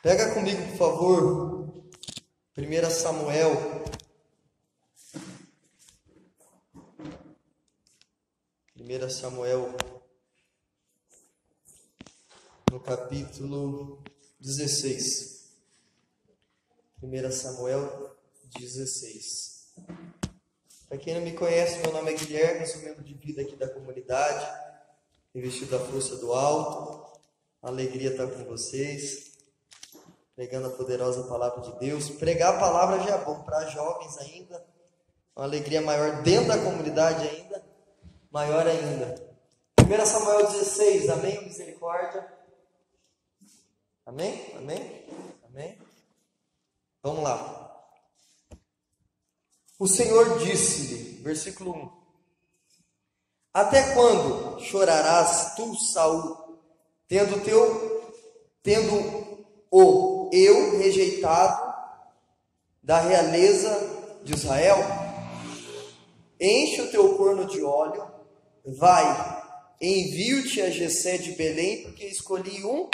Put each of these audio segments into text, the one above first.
Pega comigo, por favor, 1 Samuel. 1 Samuel, no capítulo 16. 1 Samuel 16. Para quem não me conhece, meu nome é Guilherme, sou membro de vida aqui da comunidade, investido da força do alto. Alegria estar com vocês, pregando a poderosa palavra de Deus. Pregar a palavra já é bom para jovens ainda, uma alegria maior dentro da comunidade ainda, maior ainda. 1 Samuel 16, amém? Misericórdia. Amém? Amém? Amém? Vamos lá. O Senhor disse-lhe, versículo 1: Até quando chorarás tu, Saul, tendo o eu rejeitado da realeza de Israel? Enche o teu corno de óleo, vai, envio-te a Jessé de Belém, porque escolhi um,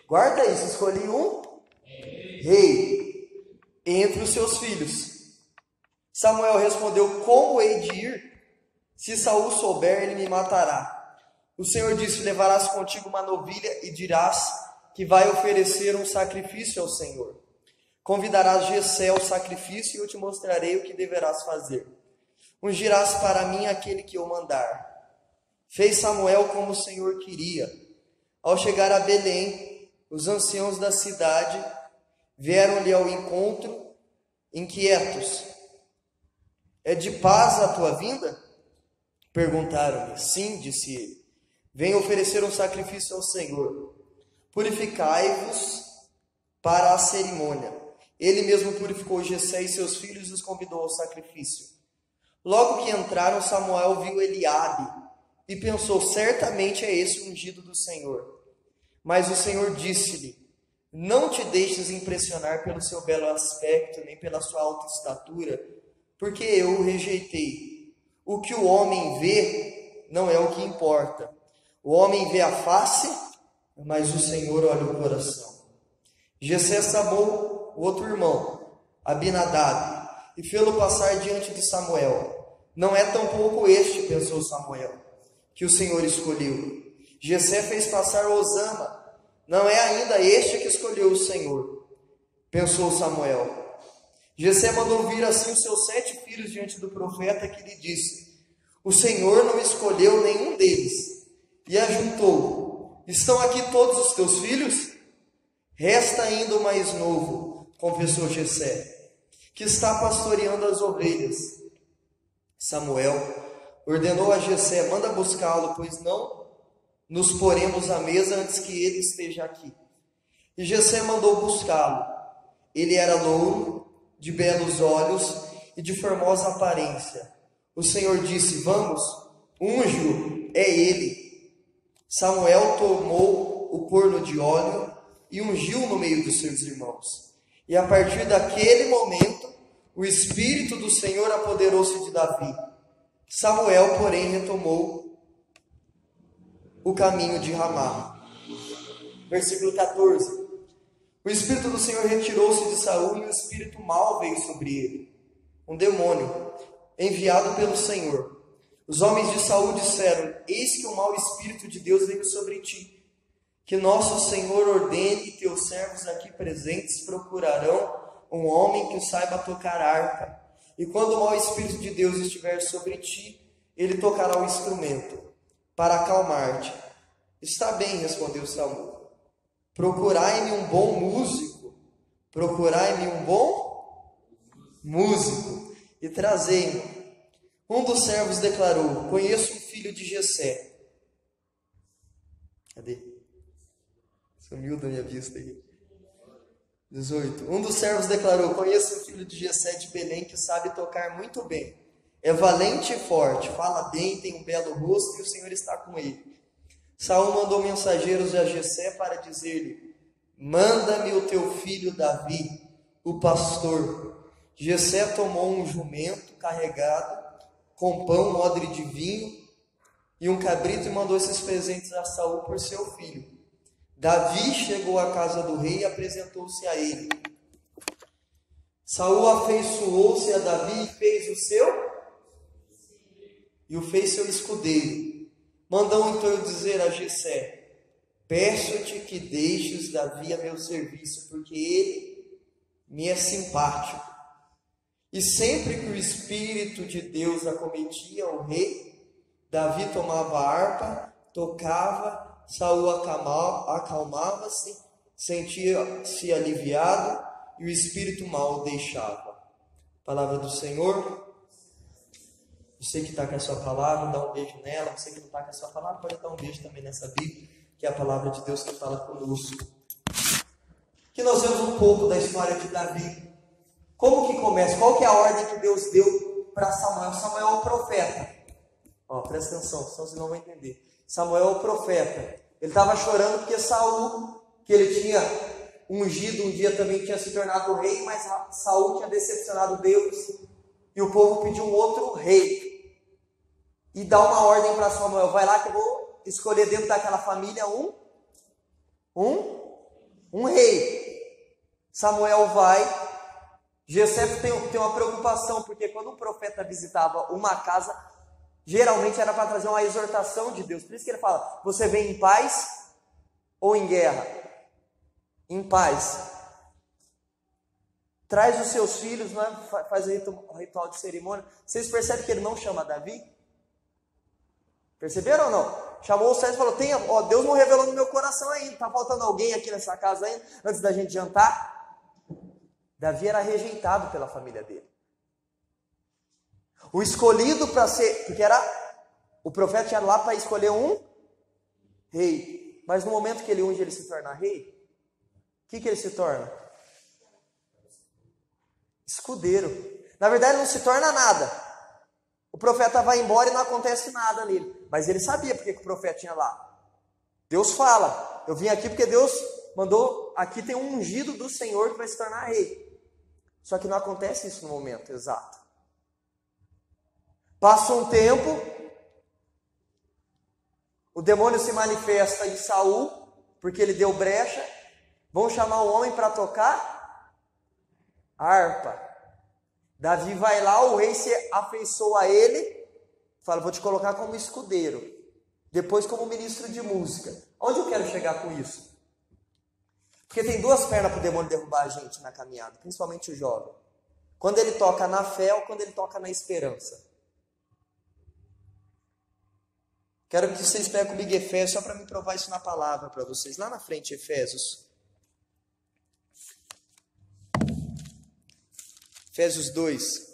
guarda isso, escolhi um rei entre os seus filhos. Samuel respondeu: Como hei de ir? Se Saul souber, ele me matará. O Senhor disse: Levarás contigo uma novilha e dirás que vai oferecer um sacrifício ao Senhor. Convidarás Jessé ao sacrifício e eu te mostrarei o que deverás fazer. Ungirás para mim aquele que eu mandar. Fez Samuel como o Senhor queria. Ao chegar a Belém, os anciãos da cidade vieram-lhe ao encontro, inquietos. É de paz a tua vinda? Perguntaram-lhe. Sim, disse ele. Venho oferecer um sacrifício ao Senhor. Purificai-vos para a cerimônia. Ele mesmo purificou Jessé e seus filhos e os convidou ao sacrifício. Logo que entraram, Samuel viu Eliabe e pensou: certamente é esse o ungido do Senhor. Mas o Senhor disse-lhe: não te deixes impressionar pelo seu belo aspecto, nem pela sua alta estatura, porque eu o rejeitei. O que o homem vê não é o que importa. O homem vê a face, mas o Senhor olha o coração. Jessé chamou o outro irmão, Abinadab, e fê-lo passar diante de Samuel. Não é tampouco este, pensou Samuel, que o Senhor escolheu. Jessé fez passar Osama. Não é ainda este que escolheu o Senhor, pensou Samuel. Jessé mandou vir assim os seus 7 filhos diante do profeta, que lhe disse: o Senhor não escolheu nenhum deles. E ajuntou: estão aqui todos os teus filhos? Resta ainda o mais novo, confessou Jessé, que está pastoreando as ovelhas. Samuel ordenou a Jessé: manda buscá-lo, pois não nos poremos à mesa antes que ele esteja aqui. E Jessé mandou buscá-lo. Ele era louro, de belos olhos e de formosa aparência. O Senhor disse: vamos, unge-o, é ele. Samuel tomou o corno de óleo e ungiu no meio dos seus irmãos. E a partir daquele momento, o Espírito do Senhor apoderou-se de Davi. Samuel, porém, retomou o caminho de Ramá. Versículo 14. O Espírito do Senhor retirou-se de Saul e o espírito mau veio sobre ele, um demônio, enviado pelo Senhor. Os homens de Saul disseram: eis que o mau Espírito de Deus veio sobre ti. Que nosso Senhor ordene, e teus servos aqui presentes procurarão um homem que saiba tocar harpa. E quando o mau Espírito de Deus estiver sobre ti, ele tocará o instrumento para acalmar-te. Está bem, respondeu Saul. Procurai-me um bom músico. Procurai-me um bom músico e trazei-me. Um dos servos declarou: conheço um filho de Jessé. Cadê? Sumiu da minha vista aí. 18. Um dos servos declarou: conheço um filho de Jessé de Belém que sabe tocar muito bem. É valente e forte, fala bem, tem um belo rosto e o Senhor está com ele. Saul mandou mensageiros a Jessé para dizer-lhe: manda-me o teu filho Davi, o pastor. Jessé tomou um jumento carregado com pão, odre de vinho e um cabrito e mandou esses presentes a Saul por seu filho. Davi chegou à casa do rei e apresentou-se a ele. Saul afeiçoou-se a Davi e o fez seu escudeiro. Mandou então dizer a Jessé: peço-te que deixes Davi a meu serviço, porque ele me é simpático. E sempre que o Espírito de Deus acometia o rei, Davi tomava a harpa, tocava, Saul acalmava-se, sentia-se aliviado e o espírito mau o deixava. Palavra do Senhor. Você que está com a sua palavra, dá um beijo nela. Você que não está com a sua palavra, pode dar um beijo também nessa Bíblia, que é a palavra de Deus que fala conosco. Que nós vemos um pouco da história de Davi. Como que começa? Qual que é a ordem que Deus deu para Samuel? Samuel é o profeta. Presta atenção, senão vocês não vão entender. Samuel é o profeta. Ele estava chorando porque Saul, que ele tinha ungido um dia, também tinha se tornado rei, mas Saul tinha decepcionado Deus e o povo pediu um outro rei. E dá uma ordem para Samuel: vai lá que eu vou escolher dentro daquela família um rei. Samuel vai. Jessé tem uma preocupação, porque quando o profeta visitava uma casa, geralmente era para trazer uma exortação de Deus. Por isso que ele fala: você vem em paz ou em guerra? Em paz. Traz os seus filhos, não é? Faz o ritual de cerimônia. Vocês percebem que ele não chama Davi? Perceberam ou não? Chamou o servo e falou: Deus não revelou no meu coração ainda. Está faltando alguém aqui nessa casa ainda, antes da gente jantar? Davi era rejeitado pela família dele. O escolhido para ser, porque o profeta tinha lá para escolher um rei. Mas no momento que ele unge, ele se torna rei. O que ele se torna? Escudeiro. Na verdade, ele não se torna nada. O profeta vai embora e não acontece nada nele. Mas ele sabia porque que o profeta tinha lá. Deus fala: eu vim aqui porque Deus mandou, aqui tem um ungido do Senhor que vai se tornar rei. Só que não acontece isso no momento exato. Passa um tempo, o demônio se manifesta em Saul, porque ele deu brecha. Vão chamar o homem para tocar harpa. Davi vai lá, o rei se afeiçoa a ele, fala: vou te colocar como escudeiro, depois como ministro de música. Onde eu quero chegar com isso? Porque tem duas pernas para o demônio derrubar a gente na caminhada, principalmente o jovem. Quando ele toca na fé ou quando ele toca na esperança. Quero que vocês peguem comigo Efésios, só para me provar isso na palavra para vocês. Lá na frente, Efésios. Efésios 2.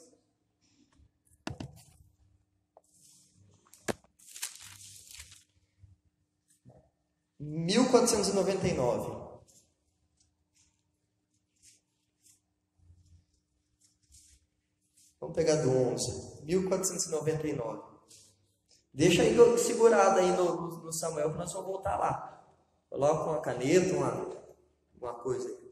(1499). Vamos pegar do 11. 1499. Deixa aí segurado aí no Samuel, que nós vamos voltar lá. Coloca uma caneta, uma coisa aí.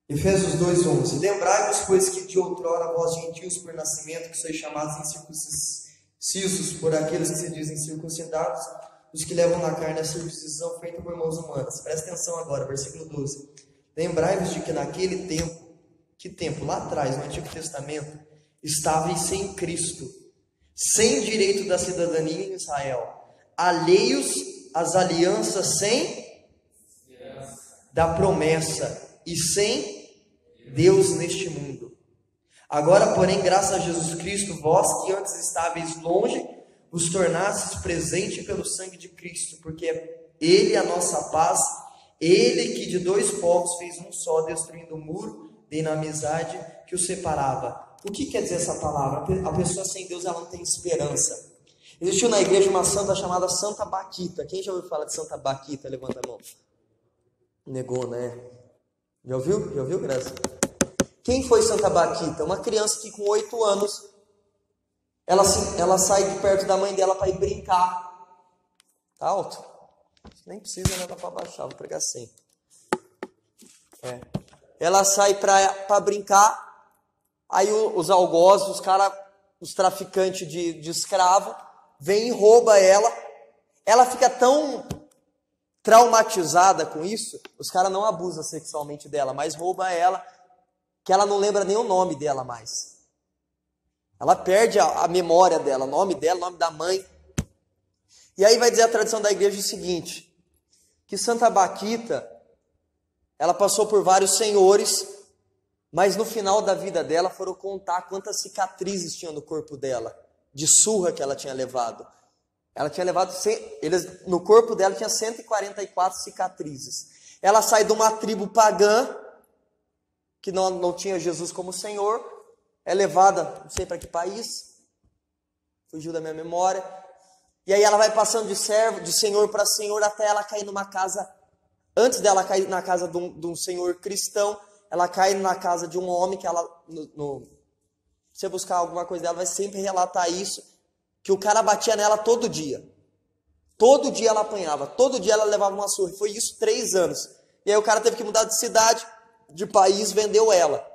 Efésios 2:11. Lembrai-vos, pois, que de outrora vós gentios por nascimento, que sois chamados incircuncisos por aqueles que se dizem circuncidados, os que levam na carne a circuncisão feita por mãos humanas. Presta atenção agora, versículo 12. Lembrai-vos de que naquele tempo, que tempo? Lá atrás, no Antigo Testamento, estáveis sem Cristo, sem direito da cidadania em Israel, alheios às alianças da promessa e sem Deus neste mundo. Agora, porém, graças a Jesus Cristo, vós que antes estáveis longe, vos tornastes presente pelo sangue de Cristo, porque Ele é a nossa paz, Ele que de dois povos fez um só, destruindo o muro de inimizade que os separava. O que quer dizer essa palavra? A pessoa sem Deus, ela não tem esperança. Existiu na igreja uma santa chamada Santa Baquita. Quem já ouviu falar de Santa Baquita? Levanta a mão. Negou, né? Já ouviu? Já ouviu, Graça? Quem foi Santa Baquita? Uma criança que com 8 anos, ela sai de perto da mãe dela para ir brincar. Tá alto? Nem precisa, né? Dá para baixar, vou pregar assim. Ela sai para brincar. Aí os algozes, os traficantes de escravo, vêm e roubam ela. ela fica tão traumatizada com isso, os caras não abusam sexualmente dela, mas roubam ela, que ela não lembra nem o nome dela mais. Ela perde a memória dela, o nome dela, o nome da mãe. E aí vai dizer a tradição da igreja o seguinte, que Santa Baquita, ela passou por vários senhores, mas no final da vida dela foram contar quantas cicatrizes tinha no corpo dela, de surra que ela tinha levado. Ela tinha levado, no corpo dela tinha 144 cicatrizes. Ela sai de uma tribo pagã, que não tinha Jesus como Senhor, é levada, não sei para que país, fugiu da minha memória, e aí ela vai passando de senhor para senhor, até ela cair numa casa, antes dela cair na casa de um senhor cristão, ela cai na casa de um homem, que ela, se você buscar alguma coisa dela, vai sempre relatar isso, que o cara batia nela todo dia. Todo dia ela apanhava, todo dia ela levava uma surra. Foi isso 3 anos. E aí o cara teve que mudar de cidade, de país, vendeu ela.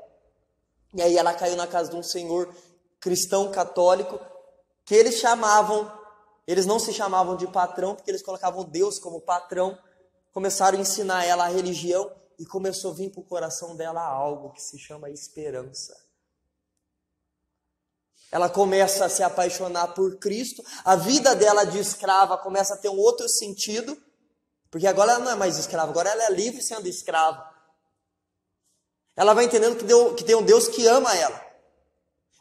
E aí ela caiu na casa de um senhor cristão católico, que eles não se chamavam de patrão, porque eles colocavam Deus como patrão. Começaram a ensinar ela a religião, e começou a vir para o coração dela algo que se chama esperança. Ela começa a se apaixonar por Cristo, a vida dela de escrava começa a ter um outro sentido, porque agora ela não é mais escrava, agora ela é livre sendo escrava. Ela vai entendendo que tem um Deus que ama ela.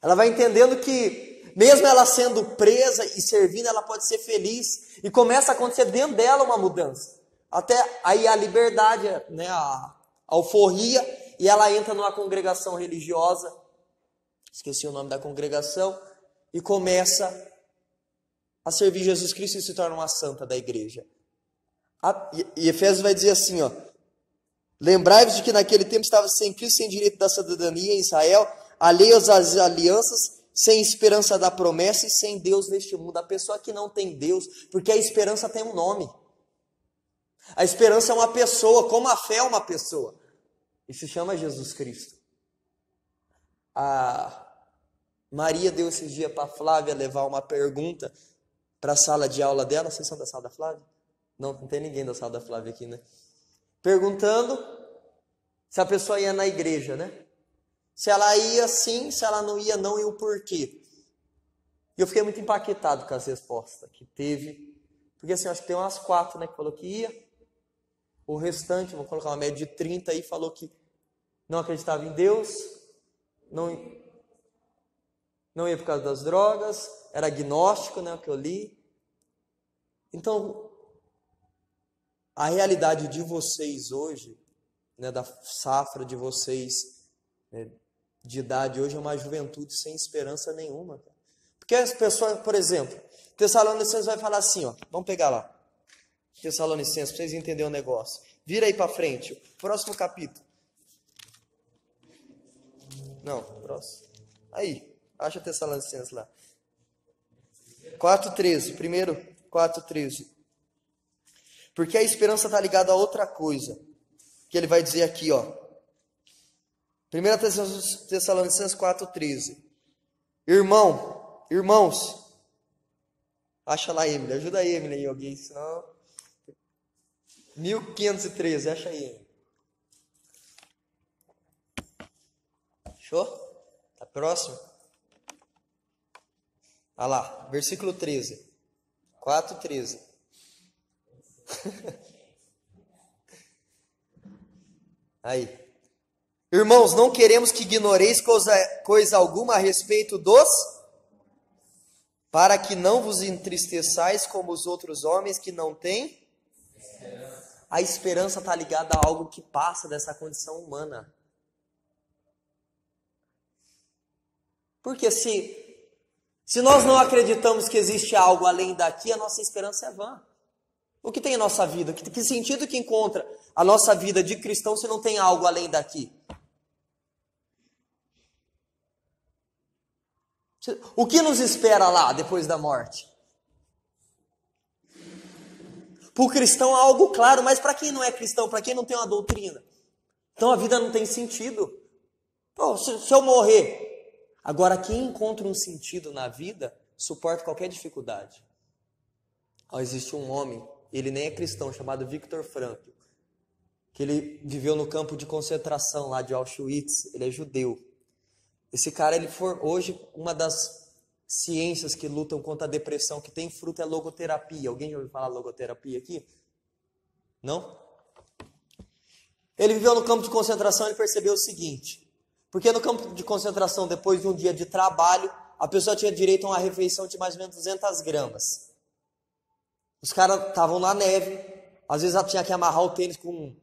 Ela vai entendendo que, mesmo ela sendo presa e servindo, ela pode ser feliz, e começa a acontecer dentro dela uma mudança. Até aí a liberdade, né, a alforria, e ela entra numa congregação religiosa, esqueci o nome da congregação, e começa a servir Jesus Cristo e se torna uma santa da igreja. E Efésios vai dizer assim, ó, lembrai-vos de que naquele tempo estava sem Cristo, sem direito da cidadania em Israel, alheios às alianças, sem esperança da promessa e sem Deus neste mundo. A pessoa que não tem Deus, porque a esperança tem um nome. A esperança é uma pessoa, como a fé é uma pessoa. E se chama Jesus Cristo. A Maria deu esses dias para a Flávia levar uma pergunta para a sala de aula dela. Vocês são da sala da Flávia? Não tem ninguém da sala da Flávia aqui, né? Perguntando se a pessoa ia na igreja, né? Se ela ia sim, se ela não ia não, e o porquê. E eu fiquei muito empaquetado com as respostas que teve. Porque assim, acho que tem umas 4, né, que falou que ia. O restante, vou colocar uma média de 30 aí, falou que não acreditava em Deus, não ia por causa das drogas, era agnóstico, né, o que eu li. Então, a realidade de vocês hoje, né, da safra de vocês, né, de idade hoje, é uma juventude sem esperança nenhuma. Cara. Porque as pessoas, por exemplo, Tessalonicenses vai falar assim, ó, vamos pegar lá, Tessalonicenses, para vocês entenderem o negócio. Vira aí para frente, próximo capítulo. Não, próximo. Aí, acha Tessalonicenses lá. 4:13, primeiro 4:13. Porque a esperança está ligada a outra coisa, que ele vai dizer aqui, ó. 1 Tessalonicenses 4:13. Irmãos, acha lá, Emily, ajuda a Emily aí, alguém, senão... 1513, acha aí. Fechou? Tá próximo? Olha lá, versículo 13. 4:13. Aí. Irmãos, não queremos que ignoreis coisa alguma a respeito dos... Para que não vos entristeçais como os outros homens que não têm... A esperança está ligada a algo que passa dessa condição humana. Porque se nós não acreditamos que existe algo além daqui, a nossa esperança é vã. O que tem em nossa vida? Que sentido que encontra a nossa vida de cristão se não tem algo além daqui? O que nos espera lá depois da morte? Para o cristão há algo claro, mas para quem não é cristão, para quem não tem uma doutrina, então a vida não tem sentido. Pô, se eu morrer, agora quem encontra um sentido na vida, suporta qualquer dificuldade. Existe um homem, ele nem é cristão, chamado Viktor Frankl, que ele viveu no campo de concentração lá de Auschwitz, ele é judeu. Esse cara, ele foi hoje uma das ciências que lutam contra a depressão, que tem fruto é logoterapia. Alguém já ouviu falar logoterapia aqui? Não? Ele viveu no campo de concentração e percebeu o seguinte, porque no campo de concentração, depois de um dia de trabalho, a pessoa tinha direito a uma refeição de mais ou menos 200 gramas. Os caras estavam na neve, às vezes tinha que amarrar o tênis com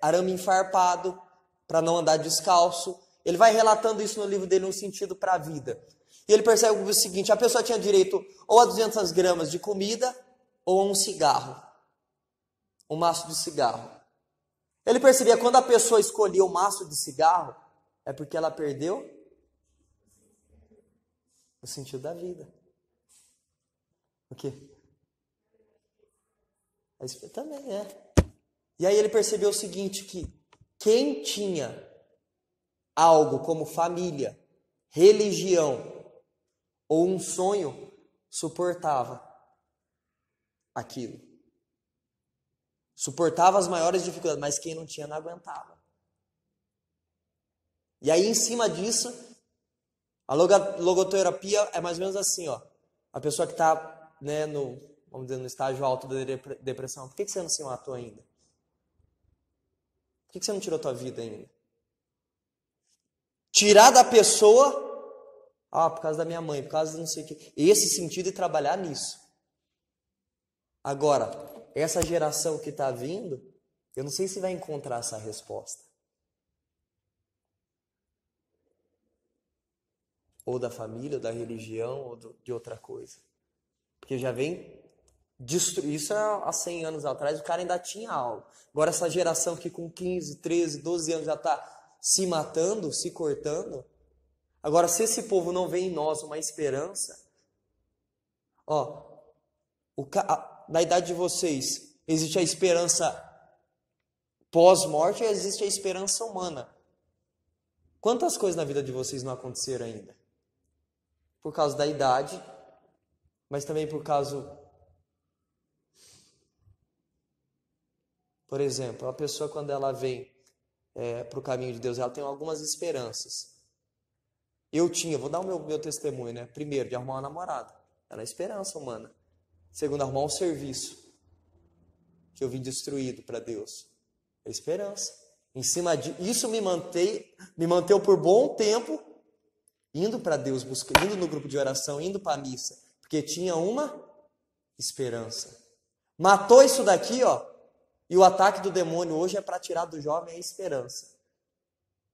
arame enfarpado, para não andar descalço. Ele vai relatando isso no livro dele, Um Sentido para a Vida. E ele percebe o seguinte, a pessoa tinha direito ou a 200 gramas de comida, ou a um cigarro. Um maço de cigarro. Ele percebia que quando a pessoa escolhia o maço de cigarro, é porque ela perdeu o sentido da vida. O quê? Isso também é. E aí ele percebeu o seguinte, que quem tinha algo como família, religião ou um sonho, suportava aquilo. Suportava as maiores dificuldades, mas quem não tinha não aguentava. E aí em cima disso, a logoterapia é mais ou menos assim, ó. A pessoa que está, né, vamos dizer, no estágio alto da depressão, por que você não se matou ainda? Por que você não tirou a tua vida ainda? Tirar da pessoa, por causa da minha mãe, por causa de não sei o que. Esse sentido e trabalhar nisso. Agora, essa geração que está vindo, eu não sei se vai encontrar essa resposta. Ou da família, ou da religião, ou de outra coisa. Porque já vem destruir. Isso há 100 anos atrás, o cara ainda tinha algo. Agora essa geração que com 15, 13, 12 anos já está se matando, se cortando. Agora, se esse povo não vê em nós uma esperança, na idade de vocês, existe a esperança pós-morte e existe a esperança humana. Quantas coisas na vida de vocês não aconteceram ainda? Por causa da idade, mas também por causa... Por exemplo, a pessoa quando ela vem para o caminho de Deus, ela tem algumas esperanças. Vou dar o meu testemunho, né? Primeiro, de arrumar uma namorada. Era a esperança humana. Segundo, arrumar um serviço que eu vim destruído para Deus. É esperança. Em cima disso me manteve por bom tempo indo para Deus, indo no grupo de oração, indo para a missa, porque tinha uma esperança. Matou isso daqui, e o ataque do demônio hoje é para tirar do jovem a esperança.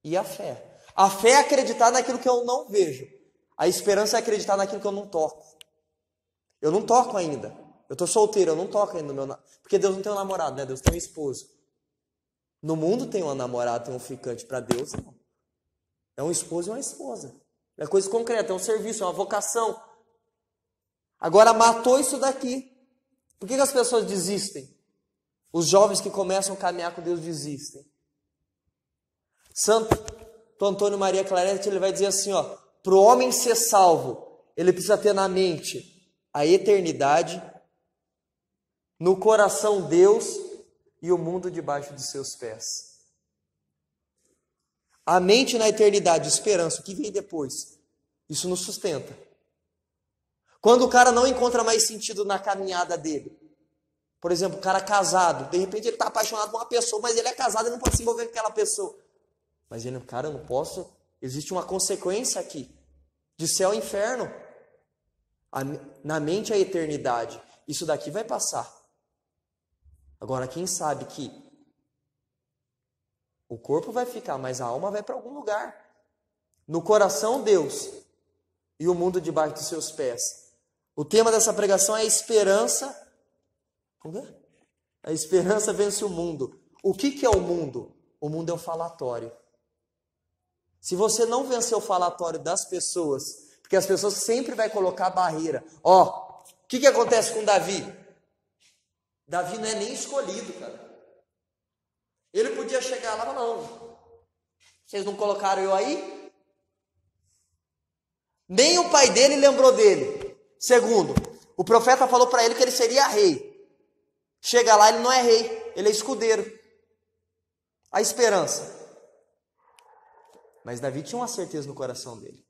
E a fé. A fé é acreditar naquilo que eu não vejo. A esperança é acreditar naquilo que eu não toco. Eu não toco ainda. Eu estou solteiro, eu não toco ainda no meu... Porque Deus não tem um namorado, né? Deus tem um esposo. No mundo tem uma namorada, tem um ficante. Para Deus, não. É um esposo e uma esposa. É coisa concreta, é um serviço, é uma vocação. Agora matou isso daqui. Por que as pessoas desistem? Os jovens que começam a caminhar com Deus desistem. Santo Antônio Maria Claret, ele vai dizer assim, para o homem ser salvo, ele precisa ter na mente a eternidade, no coração Deus e o mundo debaixo de seus pés. A mente na eternidade, esperança, o que vem depois? Isso nos sustenta. Quando o cara não encontra mais sentido na caminhada dele, por exemplo, o cara casado, de repente ele está apaixonado por uma pessoa, mas ele é casado e não pode se envolver com aquela pessoa. Mas ele, cara, eu não posso, existe uma consequência aqui, de céu e inferno. Na mente a eternidade, isso daqui vai passar. Agora, quem sabe que o corpo vai ficar, mas a alma vai para algum lugar. No coração, Deus, e o mundo debaixo dos seus pés. O tema dessa pregação é a esperança. Como é? A esperança vence o mundo. O que é o mundo? O mundo é o falatório. Se você não vencer o falatório das pessoas, porque as pessoas sempre vão colocar barreira. O que acontece com Davi? Davi não é nem escolhido, cara. Ele podia chegar lá e falar, não, vocês não colocaram eu aí? Nem o pai dele lembrou dele. Segundo, O profeta falou para ele que ele seria rei. Chega lá, ele não é rei, ele é escudeiro. A esperança. Mas Davi tinha uma certeza no coração dele.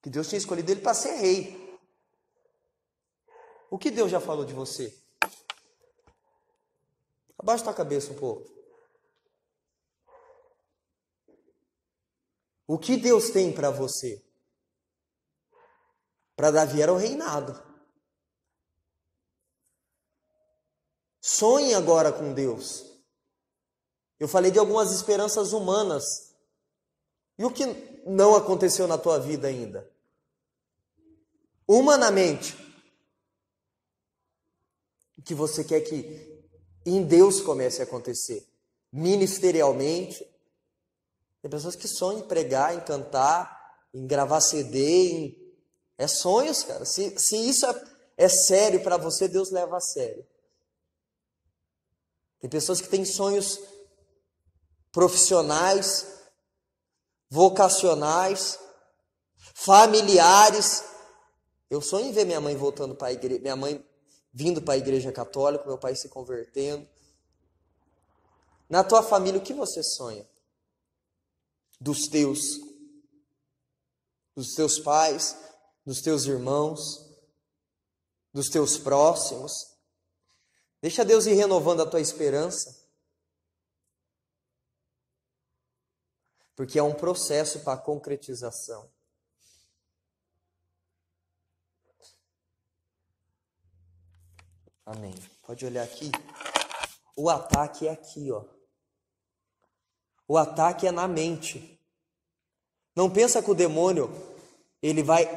Que Deus tinha escolhido ele para ser rei. O que Deus já falou de você? Abaixa tua cabeça um pouco. O que Deus tem para você? Para Davi era o reinado. Sonhe agora com Deus. Eu falei de algumas esperanças humanas. E o que não aconteceu na tua vida ainda? Humanamente, o que você quer que em Deus comece a acontecer? Ministerialmente. Tem pessoas que sonham em pregar, em cantar, em gravar CD. É sonhos, cara. Se isso é sério para você, Deus leva a sério. Tem pessoas que têm sonhos profissionais, vocacionais, familiares. Eu sonho em ver minha mãe voltando para a igreja, minha mãe vindo para a igreja católica, meu pai se convertendo. Na tua família, o que você sonha? Dos teus pais, dos teus irmãos, dos teus próximos. Deixa Deus ir renovando a tua esperança. Porque é um processo para a concretização. Amém. Pode olhar aqui. O ataque é aqui, ó. O ataque é na mente. Não pensa que o demônio ele vai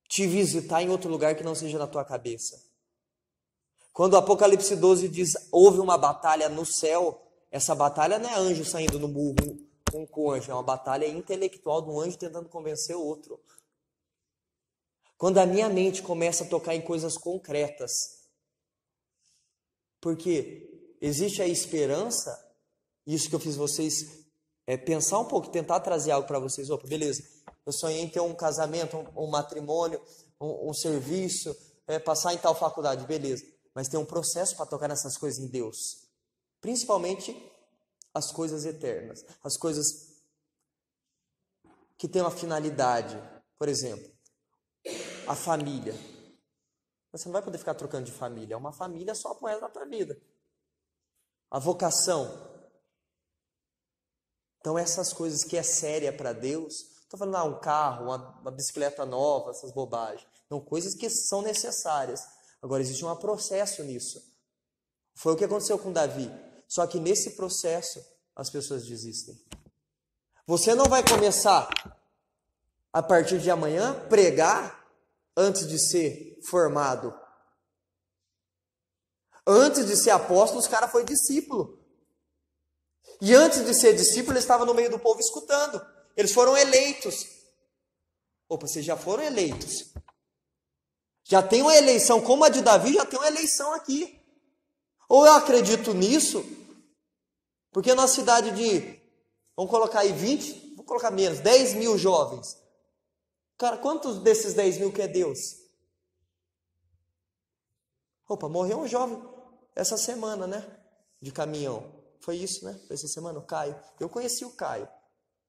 te visitar em outro lugar que não seja na tua cabeça. Quando o Apocalipse 12 diz, houve uma batalha no céu, essa batalha não é anjo saindo no burro com anjo, é uma batalha intelectual de um anjo tentando convencer o outro. Quando a minha mente começa a tocar em coisas concretas, porque existe a esperança, isso que eu fiz vocês pensar um pouco, tentar trazer algo para vocês. Opa, beleza, eu sonhei em ter um casamento, um matrimônio, um serviço, passar em tal faculdade, beleza. Mas tem um processo para tocar nessas coisas em Deus. Principalmente as coisas eternas, as coisas que têm uma finalidade. Por exemplo, a família. Você não vai poder ficar trocando de família. É uma família só com ela na tua vida. A vocação. Então essas coisas que é séria para Deus, não estou falando um carro, uma bicicleta nova, essas bobagens. Não, coisas que são necessárias. Agora existe um processo nisso. Foi o que aconteceu com Davi. Só que nesse processo as pessoas desistem. Você não vai começar a partir de amanhã pregar antes de ser formado. Antes de ser apóstolo, os caras foram discípulo. E antes de ser discípulo, eles estavam no meio do povo escutando. Eles foram eleitos. Opa, vocês já foram eleitos. Já tem uma eleição, como a de Davi, já tem uma eleição aqui. Ou eu acredito nisso, porque na cidade de, vamos colocar aí 20, vamos colocar menos, 10 mil jovens. Cara, quantos desses 10 mil que é Deus? Opa, morreu um jovem essa semana, né? De caminhão. Foi isso, né? Foi essa semana, o Caio. Eu conheci o Caio.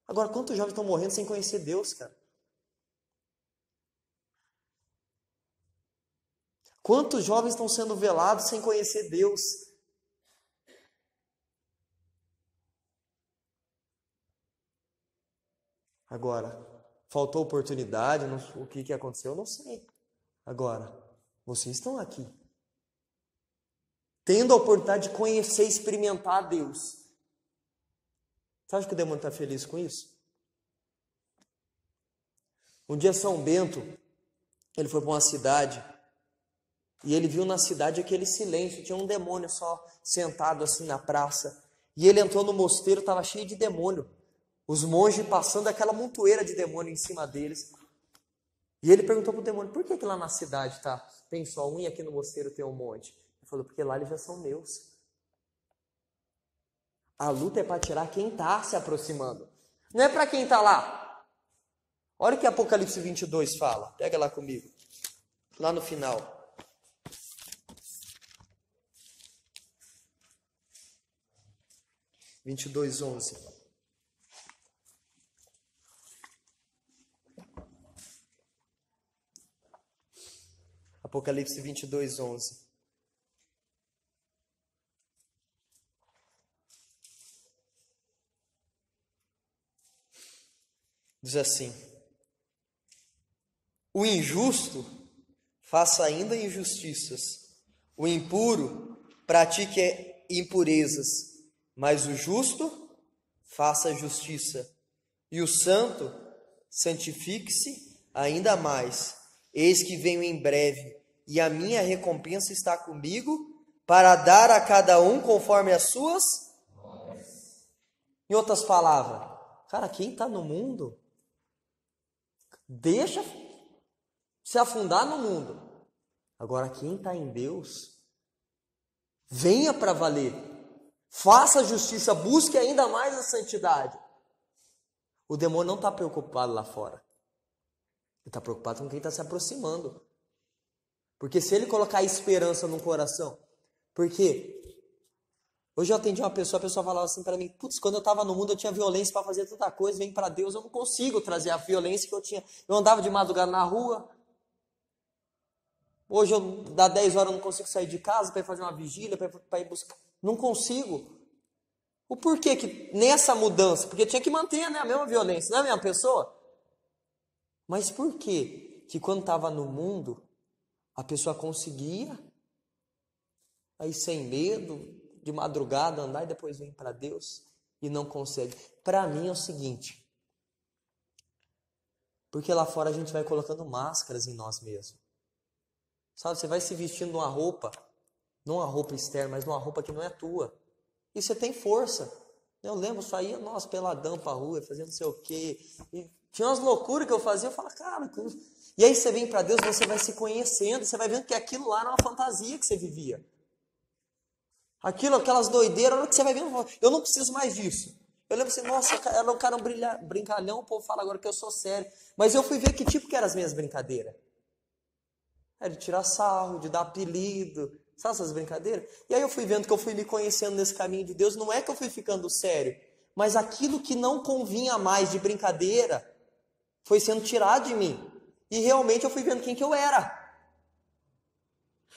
Agora, quantos jovens estão morrendo sem conhecer Deus, cara? Quantos jovens estão sendo velados sem conhecer Deus? Agora, faltou oportunidade, o que aconteceu, eu não sei. Agora, vocês estão aqui, tendo a oportunidade de conhecer e experimentar Deus. Você acha que o demônio está feliz com isso? Um dia São Bento, ele foi para uma cidade, e ele viu na cidade aquele silêncio, tinha um demônio só sentado assim na praça, e ele entrou no mosteiro, estava cheio de demônio, os monges passando aquela montoeira de demônio em cima deles, e ele perguntou para o demônio, por que lá na cidade tem só um e aqui no mosteiro tem um monte? Ele falou, porque lá eles já são meus. A luta é para tirar quem está se aproximando, não é para quem está lá. Olha o que Apocalipse 22 fala. Pega lá comigo. Lá no final. Vinte e dois, 11. Apocalipse 22, 11. Diz assim: o injusto faça ainda injustiças, o impuro pratique impurezas, mas o justo faça justiça, e o santo santifique-se ainda mais. Eis que venho em breve, e a minha recompensa está comigo, para dar a cada um conforme as suas. Em outras palavras, cara, quem está no mundo, deixa se afundar no mundo. Agora, quem está em Deus, venha para valer. Faça a justiça, busque ainda mais a santidade. O demônio não está preocupado lá fora. Ele está preocupado com quem está se aproximando. Porque se ele colocar esperança no coração... Porque hoje eu atendi uma pessoa, a pessoa falava assim para mim: putz, quando eu estava no mundo eu tinha violência para fazer tanta coisa, vem para Deus, eu não consigo trazer a violência que eu tinha. Eu andava de madrugada na rua. Hoje, dá 10 horas, eu não consigo sair de casa para ir fazer uma vigília, para ir buscar. Não consigo. O porquê que nessa mudança? Porque tinha que manter, né, a mesma violência, não é a mesma pessoa? Mas por que quando estava no mundo, a pessoa conseguia, aí sem medo, de madrugada andar e depois vem para Deus e não consegue? Para mim é o seguinte: porque lá fora a gente vai colocando máscaras em nós mesmos. Sabe, você vai se vestindo numa roupa, não uma roupa externa, mas numa roupa que não é tua. E você tem força. Eu lembro, saía, nossa, peladão pra rua, fazendo não sei o quê. E tinha umas loucuras que eu fazia, eu falava, cara... E aí você vem para Deus, você vai se conhecendo, você vai vendo que aquilo lá era uma fantasia que você vivia. Aquelas doideiras, a hora que você vai vendo, eu não preciso mais disso. Eu lembro assim, nossa, era um cara brincalhão, o povo fala agora que eu sou sério. Mas eu fui ver que tipo que eram as minhas brincadeiras. Era de tirar sarro, de dar apelido, sabe essas brincadeiras? E aí eu fui vendo que eu fui me conhecendo nesse caminho de Deus, não é que eu fui ficando sério, mas aquilo que não convinha mais de brincadeira foi sendo tirado de mim. E realmente eu fui vendo quem que eu era.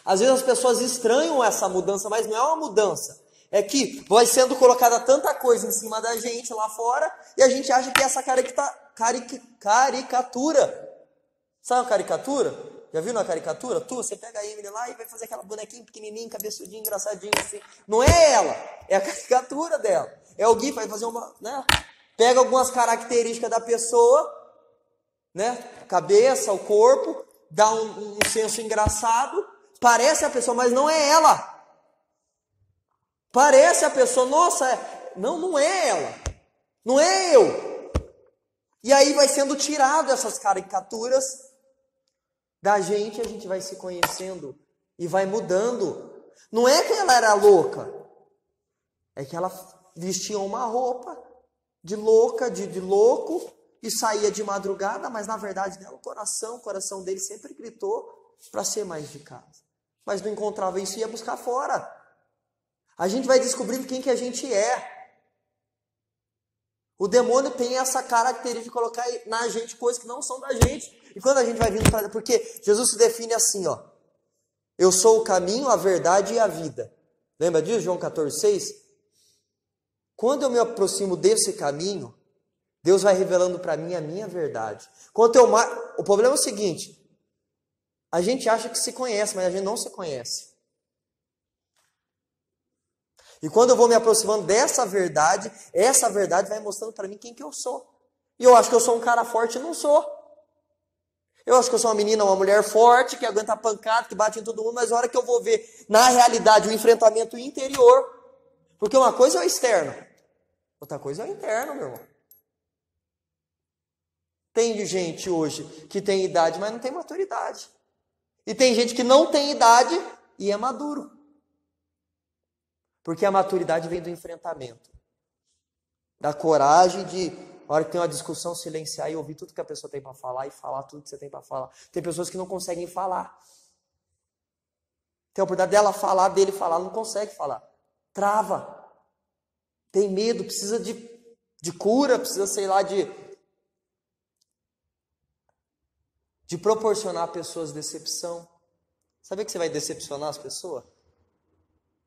Às vezes as pessoas estranham essa mudança, mas não é uma mudança. É que vai sendo colocada tanta coisa em cima da gente lá fora, e a gente acha que é essa caricatura. Sabe a caricatura? Já viu na caricatura? Você pega a Emily lá e vai fazer aquela bonequinha pequenininha, cabeçudinha, engraçadinha assim. Não é ela, é a caricatura dela. É alguém que vai fazer uma... né? Pega algumas características da pessoa, né? Cabeça, o corpo, dá um senso engraçado, parece a pessoa, mas não é ela. Parece a pessoa, nossa, não é ela. Não é eu. E aí vai sendo tirado essas caricaturas da gente, a gente vai se conhecendo e vai mudando. Não é que ela era louca, é que ela vestia uma roupa de louca, de louco, e saía de madrugada, mas na verdade dela, o coração dele sempre gritou para ser mais de casa. Mas não encontrava isso e ia buscar fora. A gente vai descobrindo quem que a gente é. O demônio tem essa característica de colocar na gente coisas que não são da gente. E quando a gente vai vindo para... Porque Jesus se define assim, ó. Eu sou o caminho, a verdade e a vida. Lembra disso, João 14,6? Quando eu me aproximo desse caminho, Deus vai revelando para mim a minha verdade. O problema é o seguinte. A gente acha que se conhece, mas a gente não se conhece. E quando eu vou me aproximando dessa verdade, essa verdade vai mostrando para mim quem que eu sou. E eu acho que eu sou um cara forte e não sou. Eu acho que eu sou uma menina, uma mulher forte, que aguenta pancada, que bate em todo mundo, mas a hora que eu vou ver, na realidade, o enfrentamento interior. Porque uma coisa é o externo, outra coisa é o interno, meu irmão. Tem gente hoje que tem idade, mas não tem maturidade. E tem gente que não tem idade e é maduro. Porque a maturidade vem do enfrentamento. Da coragem de, A hora que tem uma discussão, silenciar e ouvir tudo que a pessoa tem para falar e falar tudo que você tem para falar. Tem pessoas que não conseguem falar. Tem a oportunidade dela falar, dele falar, não consegue falar. Trava. Tem medo, precisa de cura, precisa, sei lá, de proporcionar a pessoas decepção. Sabia que você vai decepcionar as pessoas?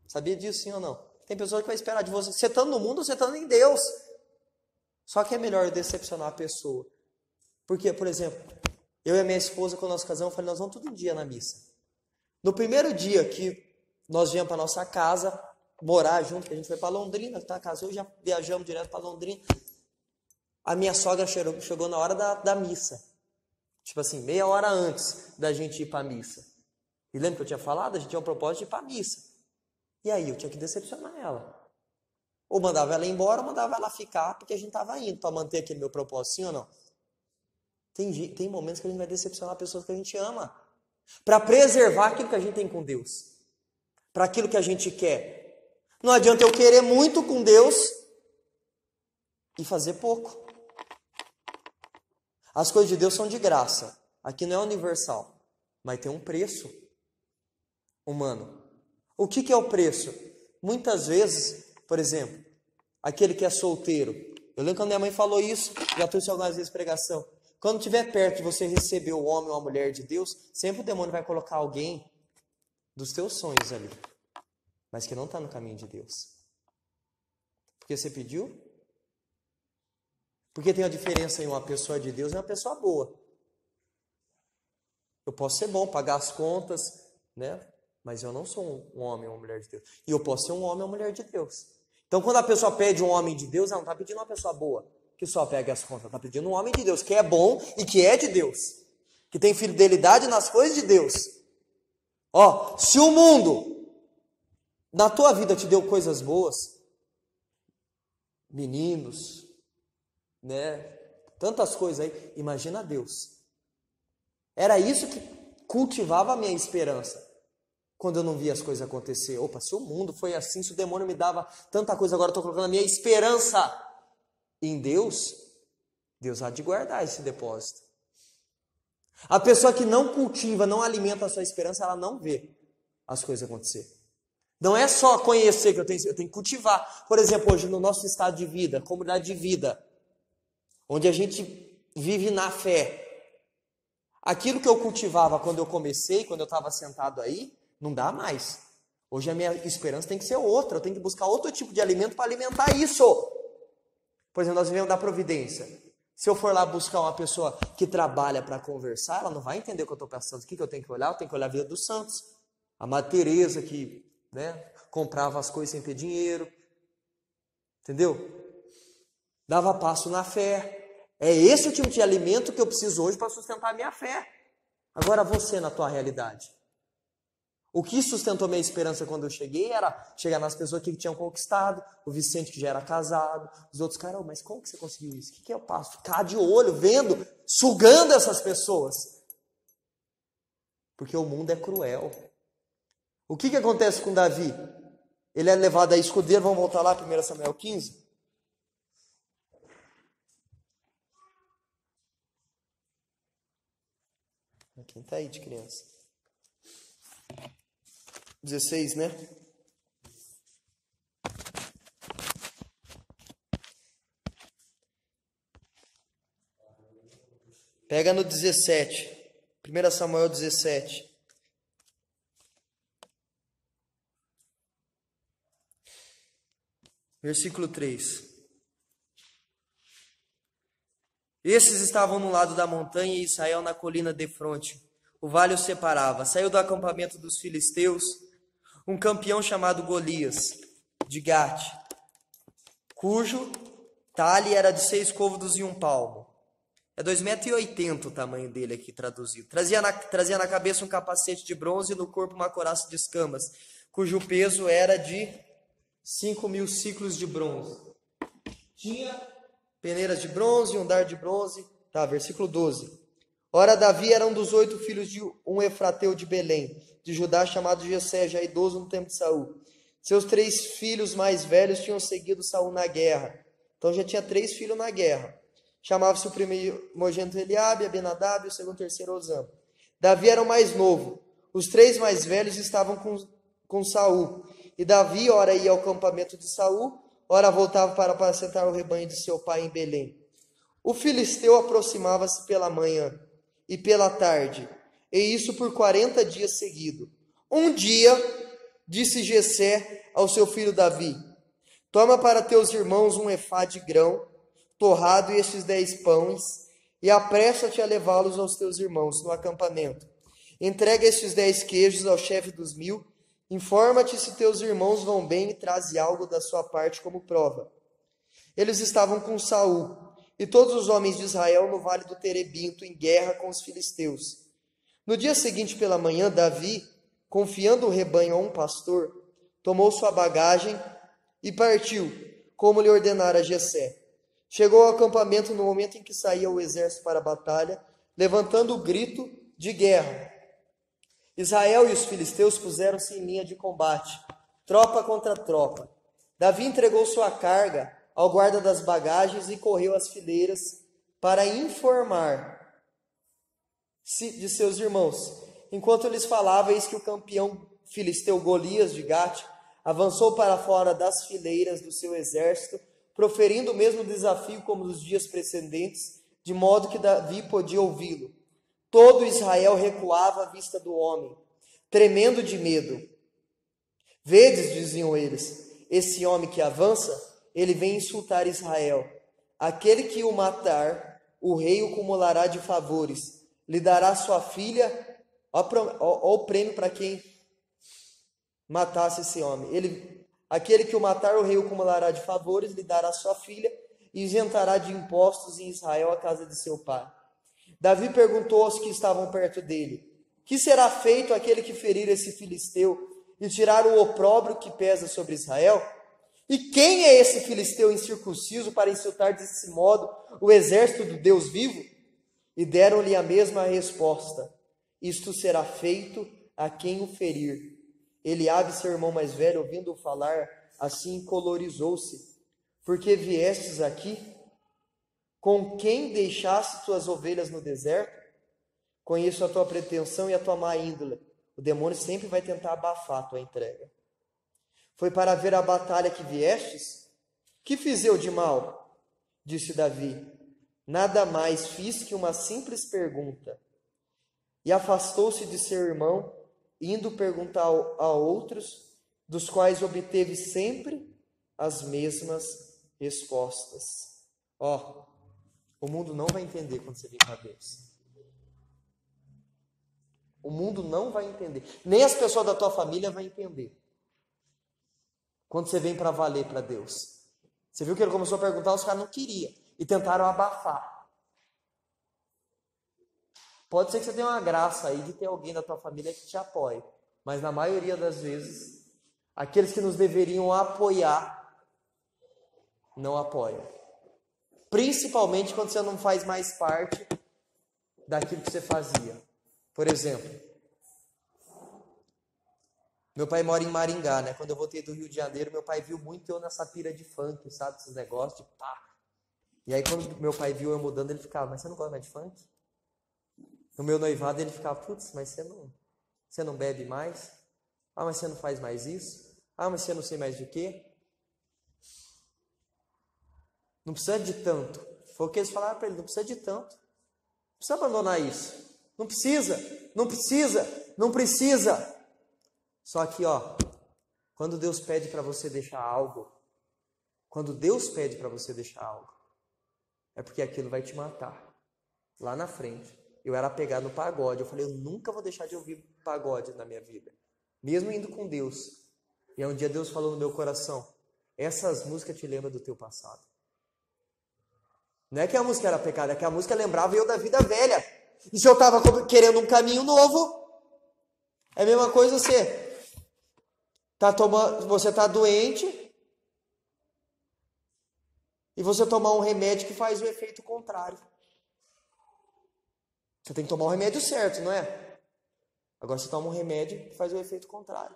Sabia disso, sim ou não? Tem pessoas que vai esperar de você. Você estando no mundo, você estando em Deus. Só que é melhor decepcionar a pessoa. Porque, por exemplo, eu e a minha esposa, quando nós casamos, eu falei, nós vamos todo dia na missa. No primeiro dia que nós viemos para nossa casa, morar junto, que a gente foi para Londrina, tá? Casou, já viajamos direto para Londrina. A minha sogra chegou na hora da missa. Tipo assim, meia hora antes da gente ir para a missa. E lembra que eu tinha falado? A gente tinha um propósito de ir para a missa. E aí eu tinha que decepcionar ela. Ou mandava ela embora, ou mandava ela ficar, porque a gente estava indo para manter aquele meu propósito, sim ou não? Tem momentos que a gente vai decepcionar pessoas que a gente ama. Para preservar aquilo que a gente tem com Deus. Para aquilo que a gente quer. Não adianta eu querer muito com Deus e fazer pouco. As coisas de Deus são de graça. Aqui não é universal. Mas tem um preço humano. O que é o preço? Muitas vezes, por exemplo, aquele que é solteiro. Eu lembro quando minha mãe falou isso, já trouxe algumas vezes pregação. Quando estiver perto de você receber o homem ou a mulher de Deus, sempre o demônio vai colocar alguém dos teus sonhos ali. Mas que não está no caminho de Deus. Porque você pediu? Porque tem a diferença em uma pessoa de Deus e uma pessoa boa. Eu posso ser bom, pagar as contas, né? Mas eu não sou um homem ou uma mulher de Deus. E eu posso ser um homem ou uma mulher de Deus. Então, quando a pessoa pede um homem de Deus, ela não está pedindo uma pessoa boa, que só pega as contas. Ela está pedindo um homem de Deus, que é bom e que é de Deus. Que tem fidelidade nas coisas de Deus. Ó, se o mundo, na tua vida, te deu coisas boas, meninos, né? Tantas coisas aí, imagina Deus. Era isso que cultivava a minha esperança. Quando eu não via as coisas acontecer. Opa, se o mundo foi assim, se o demônio me dava tanta coisa, agora eu estou colocando a minha esperança em Deus, Deus há de guardar esse depósito. A pessoa que não cultiva, não alimenta a sua esperança, ela não vê as coisas acontecer. Não é só conhecer que eu tenho que cultivar. Por exemplo, hoje no nosso estado de vida, comunidade de vida, onde a gente vive na fé. Aquilo que eu cultivava quando eu comecei, quando eu estava sentado aí, não dá mais. Hoje a minha esperança tem que ser outra. Eu tenho que buscar outro tipo de alimento para alimentar isso. Por exemplo, nós vivemos da providência. Se eu for lá buscar uma pessoa que trabalha para conversar, ela não vai entender o que eu estou pensando. O que eu tenho que olhar? Eu tenho que olhar a vida dos santos. A Madre Teresa que, né, comprava as coisas sem ter dinheiro. Entendeu? Dava passo na fé. É esse o tipo de alimento que eu preciso hoje para sustentar a minha fé. Agora você na tua realidade. O que sustentou minha esperança quando eu cheguei era chegar nas pessoas que tinham conquistado, o Vicente que já era casado, os outros caras, mas como que você conseguiu isso? O que eu passo? Ficar de olho, vendo, sugando essas pessoas. Porque o mundo é cruel. O que acontece com Davi? Ele é levado a escudeiro, vamos voltar lá, 1 Samuel 15. Quem está aí de criança? 16, né? Pega no 17. 1 Samuel 17. Versículo 3. Esses estavam no lado da montanha e Israel na colina defronte. O vale os separava. Saiu do acampamento dos filisteus um campeão chamado Golias, de Gate, cujo talhe era de 6 côvados e 1 palmo. É 2,80 m o tamanho dele aqui traduzido. Trazia na cabeça um capacete de bronze e no corpo uma couraça de escamas, cujo peso era de 5.000 ciclos de bronze. Tinha peneiras de bronze, um dardo de bronze. Tá, versículo 12. Ora, Davi era um dos 8 filhos de um efrateu de Belém, de Judá, chamado Jessé, já idoso no tempo de Saul. Seus 3 filhos mais velhos tinham seguido Saul na guerra. Então já tinha 3 filhos na guerra. chamava-se o primogênito Eliabe, Abinadab, e o segundo, terceiro, Osama. Davi era o mais novo. Os 3 mais velhos estavam com Saul. E Davi, ora ia ao acampamento de Saul, ora voltava para apacentar o rebanho de seu pai em Belém. O filisteu aproximava-se pela manhã e pela tarde, e isso por 40 dias seguidos. Um dia, disse Jessé ao seu filho Davi: toma para teus irmãos um efá de grão torrado e estes 10 pães, e apressa-te a levá-los aos teus irmãos no acampamento. Entrega estes 10 queijos ao chefe dos 1000, informa-te se teus irmãos vão bem e traze algo da sua parte como prova. Eles estavam com Saul e todos os homens de Israel no vale do Terebinto em guerra com os filisteus. No dia seguinte pela manhã, Davi, confiando o rebanho a um pastor, tomou sua bagagem e partiu, como lhe ordenara Jessé. Chegou ao acampamento no momento em que saía o exército para a batalha, levantando o grito de guerra. Israel e os filisteus puseram-se em linha de combate, tropa contra tropa. Davi entregou sua carga ao guarda das bagagens e correu às fileiras para informar de seus irmãos. Enquanto lhes falava, eis que o campeão filisteu Golias de Gate avançou para fora das fileiras do seu exército, proferindo o mesmo desafio como nos dias precedentes, de modo que Davi podia ouvi-lo. Todo Israel recuava à vista do homem, tremendo de medo. Vedes, diziam eles, esse homem que avança, ele vem insultar Israel. Aquele que o matar, o rei o cumulará de favores, lhe dará sua filha, o prêmio para quem matasse esse homem. Aquele que o matar, o rei o cumulará de favores, lhe dará sua filha, e isentará de impostos em Israel a casa de seu pai. Davi perguntou aos que estavam perto dele: que será feito àquele que ferir esse filisteu e tirar o opróbrio que pesa sobre Israel? E quem é esse filisteu incircunciso para insultar desse modo o exército do Deus vivo? E deram-lhe a mesma resposta: isto será feito a quem o ferir. Eliabe, seu irmão mais velho, ouvindo-o falar assim, colorizou-se. Porque viestes aqui? Com quem deixaste tuas ovelhas no deserto? Conheço a tua pretensão e a tua má índole. O demônio sempre vai tentar abafar a tua entrega. Foi para ver a batalha que viestes? Que fiz eu de mal? Disse Davi. Nada mais fiz que uma simples pergunta. E afastou-se de seu irmão, indo perguntar a outros, dos quais obteve sempre as mesmas respostas. O mundo não vai entender quando você vir para Deus. O mundo não vai entender. Nem as pessoas da tua família vão entender. Quando você vem para valer para Deus. Você viu que ele começou a perguntar, os caras não queriam. E tentaram abafar. Pode ser que você tenha uma graça aí de ter alguém da tua família que te apoie. Mas na maioria das vezes, aqueles que nos deveriam apoiar, não apoiam. Principalmente quando você não faz mais parte daquilo que você fazia. Por exemplo, meu pai mora em Maringá, né? Quando eu voltei do Rio de Janeiro, meu pai viu muito eu nessa pira de funk, sabe? Esses negócios de pá. E aí quando meu pai viu eu mudando, ele ficava, mas você não gosta mais de funk? No meu noivado ele ficava, putz, mas você não bebe mais? Ah, mas você não faz mais isso? Ah, mas você não sei mais de quê? Não precisa de tanto. Foi o que eles falaram para ele, não precisa de tanto. Não precisa abandonar isso. Não precisa, não precisa, não precisa. Só que, quando Deus pede para você deixar algo, é porque aquilo vai te matar. Lá na frente, eu era apegado no pagode. Eu falei, eu nunca vou deixar de ouvir pagode na minha vida. Mesmo indo com Deus. E aí um dia Deus falou no meu coração, essas músicas te lembram do teu passado. Não é que a música era pecado, é que a música lembrava eu da vida velha. E se eu estava querendo um caminho novo, é a mesma coisa você está doente e você tomar um remédio que faz o efeito contrário. Você tem que tomar o remédio certo, não é? Agora você toma um remédio que faz o efeito contrário,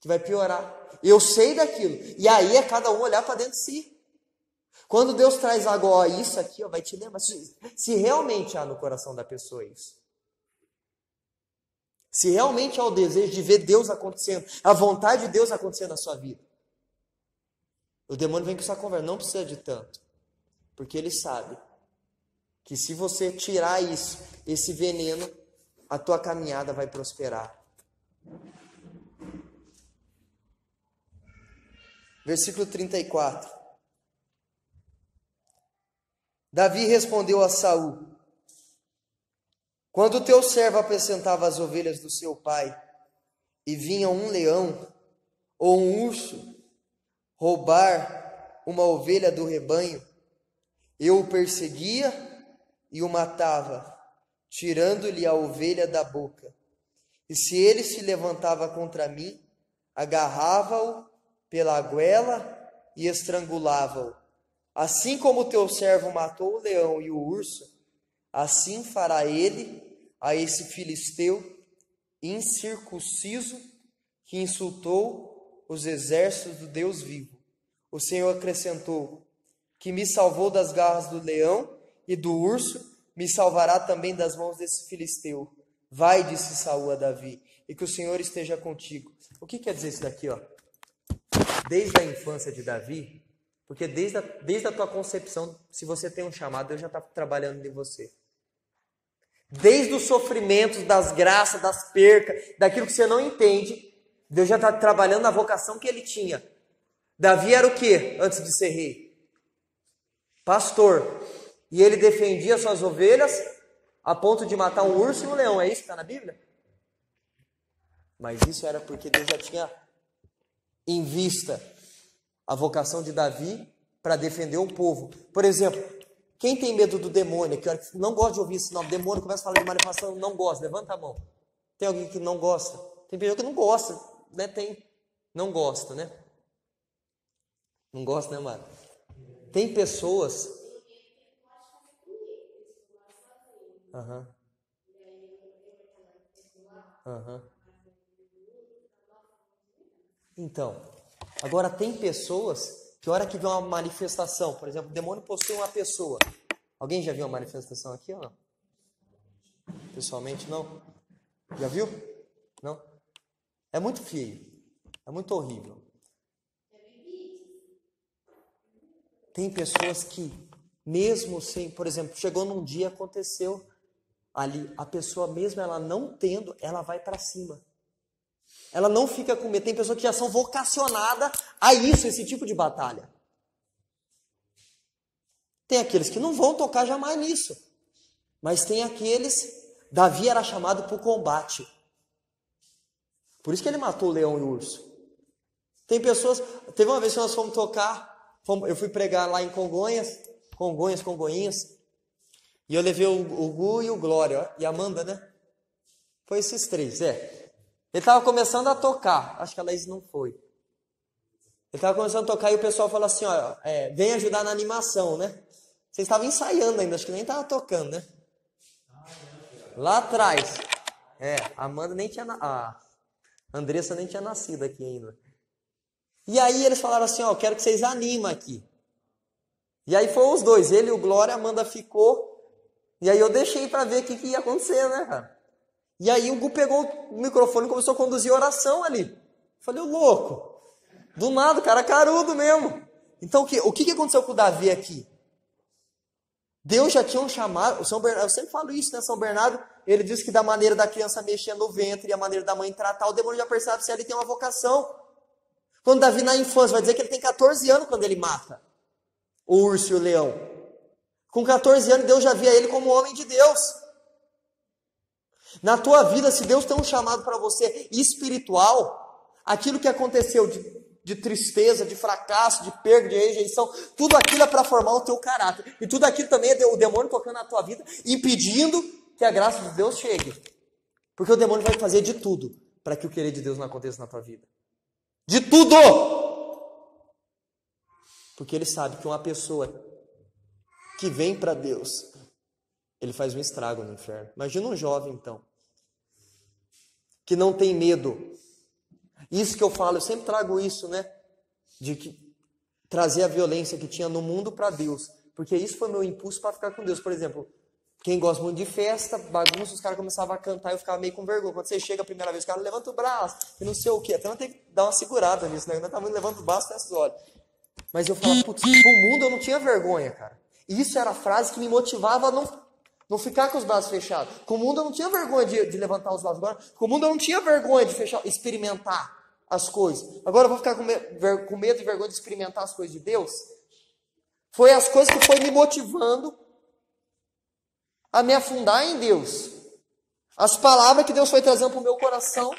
que vai piorar. Eu sei daquilo. E aí é cada um olhar para dentro de si. Quando Deus traz agora isso aqui, ó, vai te lembrar, se realmente há no coração da pessoa isso. Se realmente há o desejo de ver Deus acontecendo, a vontade de Deus acontecendo na sua vida. O demônio vem com essa conversa, não precisa de tanto. Porque ele sabe que se você tirar isso, esse veneno, a tua caminhada vai prosperar. Versículo 34. Davi respondeu a Saul: quando o teu servo apacentava as ovelhas do seu pai, e vinha um leão ou um urso roubar uma ovelha do rebanho, eu o perseguia e o matava, tirando-lhe a ovelha da boca. E se ele se levantava contra mim, agarrava-o pela goela e estrangulava-o. Assim como o teu servo matou o leão e o urso, assim fará ele a esse filisteu incircunciso que insultou os exércitos do Deus vivo. O Senhor acrescentou: que me salvou das garras do leão e do urso, me salvará também das mãos desse filisteu. Vai, disse Saul a Davi, e que o Senhor esteja contigo. O que quer dizer isso daqui, ó? Desde a infância de Davi, porque desde a tua concepção, se você tem um chamado, Deus já está trabalhando em você. Desde os sofrimentos, das graças, das percas, daquilo que você não entende, Deus já está trabalhando na vocação que ele tinha. Davi era o quê antes de ser rei? Pastor. E ele defendia suas ovelhas a ponto de matar um urso e um leão. É isso que está na Bíblia? Mas isso era porque Deus já tinha em vista a vocação de Davi para defender o povo. Por exemplo, quem tem medo do demônio, que não gosta de ouvir esse nome, demônio, começa a falar de manifestação, não gosta, levanta a mão. Tem alguém que não gosta? Tem pessoa que não gosta, né? Não gosta, né? Não gosta, né, Mara? Tem pessoas... Então, agora tem pessoas que a hora que vê uma manifestação, por exemplo, o demônio possui uma pessoa. Alguém já viu uma manifestação aqui ou não? Pessoalmente, não? Já viu? Não? É muito feio. É muito horrível. Tem pessoas que, mesmo sem, por exemplo, chegou num dia, aconteceu ali, a pessoa mesmo ela não tendo, ela vai para cima. Ela não fica com medo. Tem pessoas que já são vocacionadas a isso, esse tipo de batalha. Tem aqueles que não vão tocar jamais nisso. Mas tem aqueles... Davi era chamado para o combate. Por isso que ele matou o leão e o urso. Tem pessoas... Teve uma vez que nós fomos tocar... Eu fui pregar lá em Congonhas. Congonhinhas. E eu levei o Gu e o Glória. Ó, e a Amanda, né? Foi esses três, Ele estava começando a tocar. Acho que a Laís não foi. Ele estava começando a tocar e o pessoal falou assim, ó, vem ajudar na animação, né? Vocês estavam ensaiando ainda, acho que nem estava tocando, né? Lá atrás. A Amanda nem tinha... A Andressa nem tinha nascido aqui ainda. E aí eles falaram assim, ó, quero que vocês animem aqui. E aí foram os dois, ele e o Glória, a Amanda ficou. E aí eu deixei para ver o que ia acontecer, né, cara? E aí o Gu pegou o microfone e começou a conduzir oração ali. Falei, o louco. Do nada, o cara carudo mesmo. Então o que aconteceu com o Davi aqui? Deus já tinha um chamado, São Bernardo, eu sempre falo isso, né? São Bernardo, ele diz que da maneira da criança mexer no ventre e a maneira da mãe tratar, o demônio já percebe se ele tem uma vocação. Quando Davi na infância, vai dizer que ele tem 14 anos quando ele mata o urso e o leão. Com 14 anos, Deus já via ele como homem de Deus. Na tua vida, se Deus tem um chamado para você espiritual, aquilo que aconteceu de tristeza, de fracasso, de perda, de rejeição, tudo aquilo é para formar o teu caráter. E tudo aquilo também é o demônio tocando na tua vida, impedindo que a graça de Deus chegue. Porque o demônio vai fazer de tudo para que o querer de Deus não aconteça na tua vida. De tudo! Porque ele sabe que uma pessoa que vem para Deus, ele faz um estrago no inferno. Imagina um jovem, então, que não tem medo. Isso que eu falo, eu sempre trago isso, né? De que trazer a violência que tinha no mundo para Deus. Porque isso foi meu impulso para ficar com Deus. Por exemplo, quem gosta muito de festa, bagunça, os caras começavam a cantar e eu ficava meio com vergonha. Quando você chega a primeira vez, o cara levanta o braço e não sei o quê. Até não tem que dar uma segurada nisso, né? Não tá muito levanta o braço e fecha os olhos. Mas eu falava, putz, pro mundo eu não tinha vergonha, cara. E isso era a frase que me motivava a não ficar com os braços fechados. Com o mundo eu não tinha vergonha de levantar os braços. Agora, com o mundo eu não tinha vergonha de experimentar as coisas. Agora eu vou ficar com medo e vergonha de experimentar as coisas de Deus? Foi as coisas que foi me motivando a me afundar em Deus. As palavras que Deus foi trazendo para o meu coração.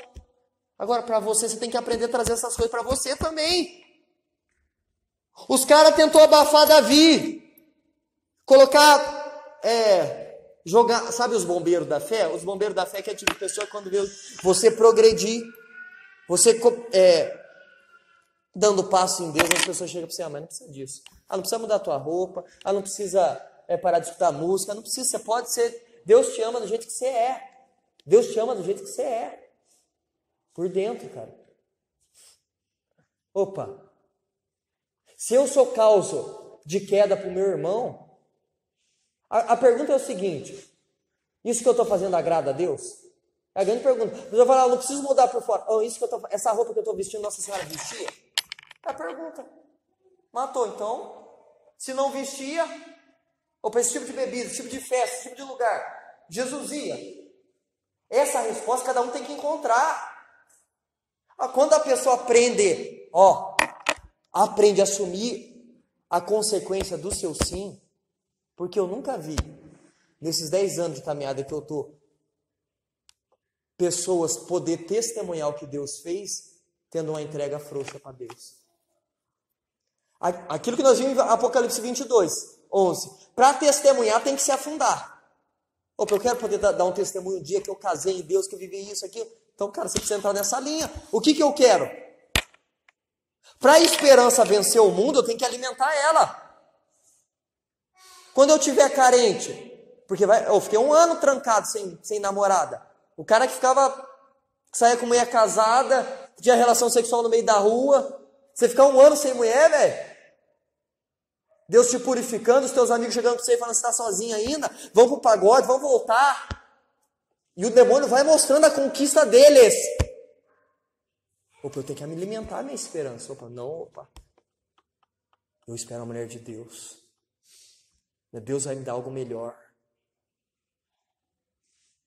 Agora, para você tem que aprender a trazer essas coisas para você também. Os caras tentou abafar Davi. Colocar, jogar, sabe os bombeiros da fé? Os bombeiros da fé que é tipo de pessoa que quando vê você progredir, você dando passo em Deus, as pessoas chegam para você, mas não precisa disso. Não precisa mudar a tua roupa, não precisa parar de escutar música, não precisa, você pode ser, Deus te ama do jeito que você é. Deus te ama do jeito que você é. Por dentro, cara. Opa. Se eu sou causa de queda para o meu irmão, a pergunta é o seguinte, isso que eu estou fazendo agrada a Deus? É a grande pergunta. Você vai falar, eu não preciso mudar por fora. Essa roupa que eu estou vestindo, Nossa Senhora vestia? É a pergunta. Matou, então. Se não vestia, ou para esse tipo de bebida, esse tipo de festa, esse tipo de lugar, Jesus ia. Essa resposta cada um tem que encontrar. Quando a pessoa aprende a assumir a consequência do seu sim, porque eu nunca vi, nesses 10 anos de caminhada que eu estou, pessoas poder testemunhar o que Deus fez, tendo uma entrega frouxa para Deus. Aquilo que nós vimos em Apocalipse 22, 11. Para testemunhar tem que se afundar. Eu quero poder dar um testemunho um dia que eu casei em Deus, que eu vivi isso aqui. Então, cara, você precisa entrar nessa linha. O que eu quero? Para a esperança vencer o mundo, eu tenho que alimentar ela. Quando eu estiver carente, porque eu fiquei 1 ano trancado sem namorada. O cara que saía com mulher casada, tinha relação sexual no meio da rua. Você ficar 1 ano sem mulher, velho? Deus te purificando, os teus amigos chegando para você e falando que você está sozinho ainda. Vão pro pagode, vão voltar. E o demônio vai mostrando a conquista deles. Eu tenho que alimentar a minha esperança. Eu espero a mulher de Deus. Deus vai me dar algo melhor.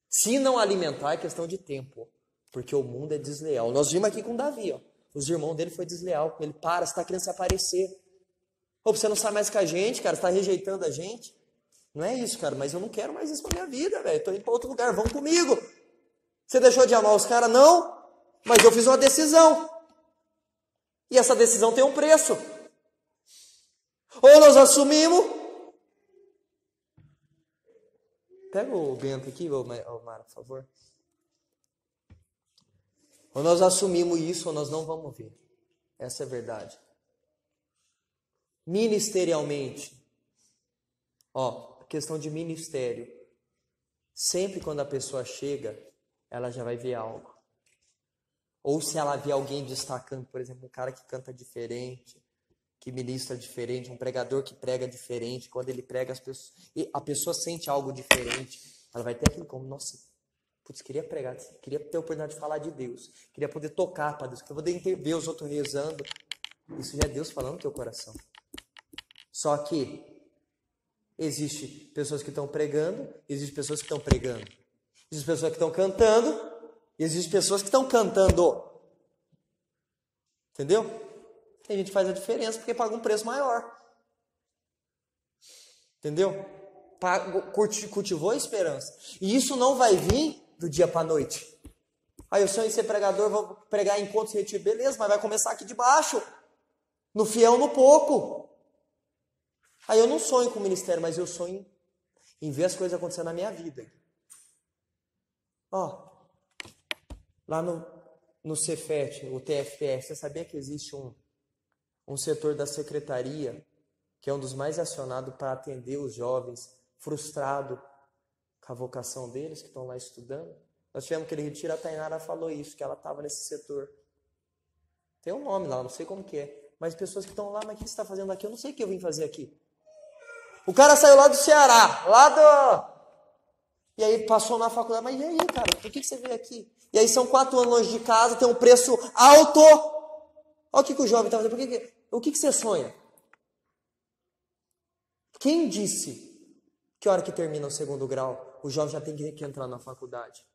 Se não alimentar, é questão de tempo. Porque o mundo é desleal. Nós vimos aqui com Davi, Os irmãos dele foi desleal com ele. Você está querendo se aparecer. Você não sai mais com a gente, cara. Você está rejeitando a gente. Não é isso, cara. Mas eu não quero mais isso pra minha vida, velho. Estou indo para outro lugar. Vão comigo. Você deixou de amar os caras? Não. Mas eu fiz uma decisão. E essa decisão tem um preço. Ou nós assumimos. Pega o Bento aqui, Mara, por favor. Ou nós assumimos isso ou nós não vamos ver. Essa é a verdade. Ministerialmente. Questão de ministério. Sempre quando a pessoa chega, ela já vai ver algo. Ou se ela vê alguém destacando, por exemplo, um cara que canta diferente, que ministra diferente, um pregador que prega diferente, quando ele prega a pessoa sente algo diferente, ela vai ter aquilo como, nossa, queria pregar, queria ter a oportunidade de falar de Deus, queria poder tocar para Deus, queria poder ver os outros rezando. Isso já é Deus falando no teu coração. Só que existe pessoas que estão pregando, existe pessoas que estão pregando, existe pessoas que estão cantando, existe pessoas que estão cantando. Entendeu? E a gente faz a diferença porque paga um preço maior. Entendeu? Cultivou a esperança. E isso não vai vir do dia para a noite. Eu sonho em ser pregador, vou pregar em encontros e retiro. Beleza, mas vai começar aqui de baixo. No fiel, no pouco. Eu não sonho com o ministério, mas eu sonho em ver as coisas acontecendo na minha vida. Lá no Cefet, o TFPS, você sabia que existe um setor da secretaria que é um dos mais acionados para atender os jovens frustrados com a vocação deles, que estão lá estudando? Nós tivemos aquele retiro, a Tainara falou isso, que ela estava nesse setor. Tem um nome lá, não sei como que é. Mas pessoas que estão lá, mas o que você está fazendo aqui? Eu não sei o que eu vim fazer aqui. O cara saiu lá do Ceará, E aí passou na faculdade, mas e aí, cara, por que você veio aqui? E aí são 4 anos longe de casa, tem um preço alto. Olha o que o jovem está fazendo. O que você sonha? Quem disse que a hora que termina o 2º grau, o jovem já tem que entrar na faculdade?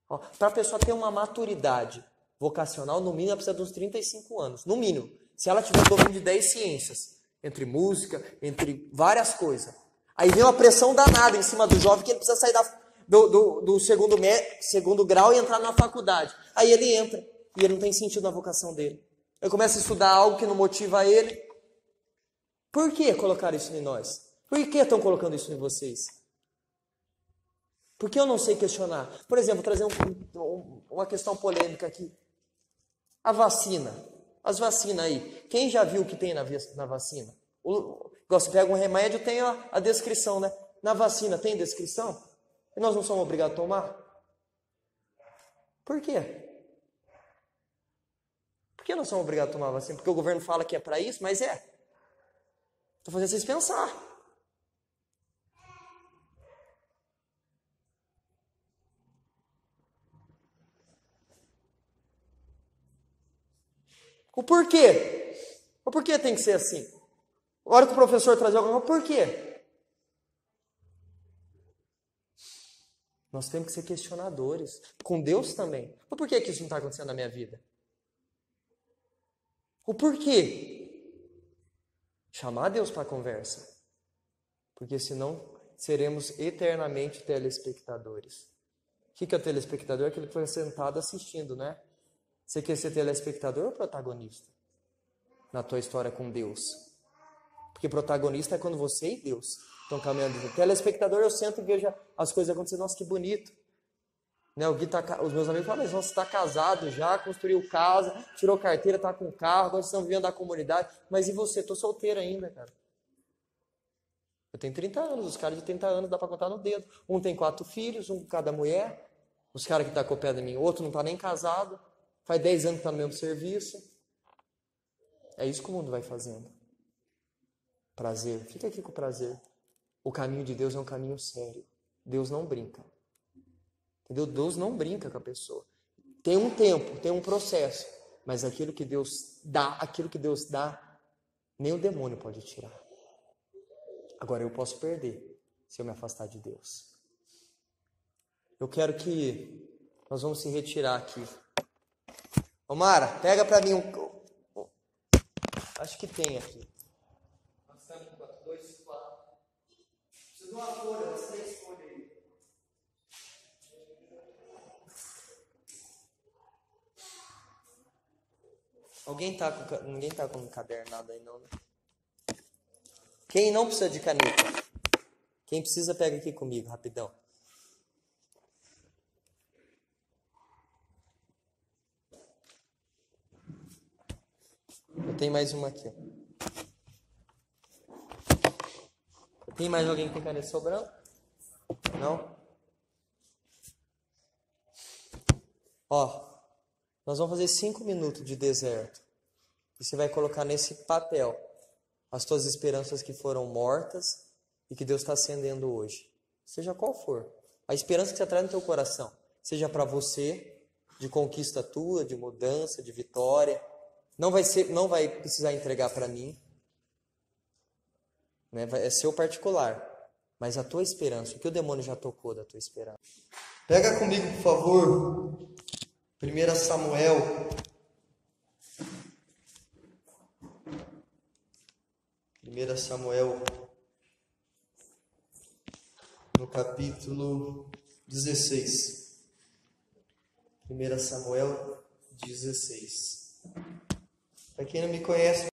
Para a pessoa ter uma maturidade vocacional, no mínimo ela precisa de uns 35 anos. No mínimo. Se ela tiver domínio de 10 ciências, entre música, entre várias coisas. Aí vem uma pressão danada em cima do jovem que ele precisa sair do segundo grau e entrar na faculdade. Aí ele entra e ele não tem sentido na vocação dele. Ele começa a estudar algo que não motiva ele. Por que colocaram isso em nós? Por que estão colocando isso em vocês? Porque eu não sei questionar. Por exemplo, vou trazer uma questão polêmica aqui. A vacina. As vacinas aí. Quem já viu o que tem na vacina? Você pega um remédio, tem a descrição, né? Na vacina tem descrição? E nós não somos obrigados a tomar? Por quê? Por que não somos obrigados a tomar vacina? Porque o governo fala que é para isso, mas é. Estou fazendo vocês pensar. O porquê? O porquê tem que ser assim? A hora que o professor traz alguma coisa, por quê? Nós temos que ser questionadores. Com Deus também. Mas por que isso não está acontecendo na minha vida? O porquê? Chamar Deus para a conversa. Porque senão seremos eternamente telespectadores. O que é o telespectador? Aquele que foi sentado assistindo, né? Você quer ser telespectador ou protagonista? Na tua história com Deus. Porque protagonista é quando você e Deus estão caminhando junto. Telespectador, eu sento e vejo as coisas acontecendo. Nossa, que bonito. Né? Os meus amigos falam, mas você está casado já, construiu casa, tirou carteira, está com carro, agora vocês estão vivendo da comunidade. Mas e você? Estou solteiro ainda, cara. Eu tenho 30 anos, os caras de 30 anos dá para contar no dedo. Um tem 4 filhos, um cada mulher. Os caras que estão com o pé de mim, o outro não está nem casado. Faz 10 anos que está no mesmo serviço. É isso que o mundo vai fazendo. Prazer. Fica aqui com o prazer. O caminho de Deus é um caminho sério. Deus não brinca. Entendeu? Deus não brinca com a pessoa. Tem um tempo, tem um processo. Mas aquilo que Deus dá, nem o demônio pode tirar. Agora eu posso perder se eu me afastar de Deus. Eu quero que nós vamos se retirar aqui. Ô Mara, pega pra mim acho que tem aqui. Nós estamos com 2, 4. Preciso de uma folha, umas 3 folhas aí. Ninguém tá com encadernado aí não, né? Quem não precisa de caneta? Quem precisa, pega aqui comigo, rapidão. Eu tenho mais uma aqui. Tem mais alguém com caneta sobrando? Não? Ó, nós vamos fazer 5 minutos de deserto. E você vai colocar nesse papel as tuas esperanças que foram mortas e que Deus está acendendo hoje. Seja qual for. A esperança que você traz no teu coração. Seja para você, de conquista tua, de mudança, de vitória. Não vai precisar entregar para mim. Né? É seu particular. Mas a tua esperança, o que o demônio já tocou da tua esperança. Pega comigo, por favor, 1 Samuel. 1 Samuel, no capítulo 16. 1 Samuel 16. Para quem não me conhece,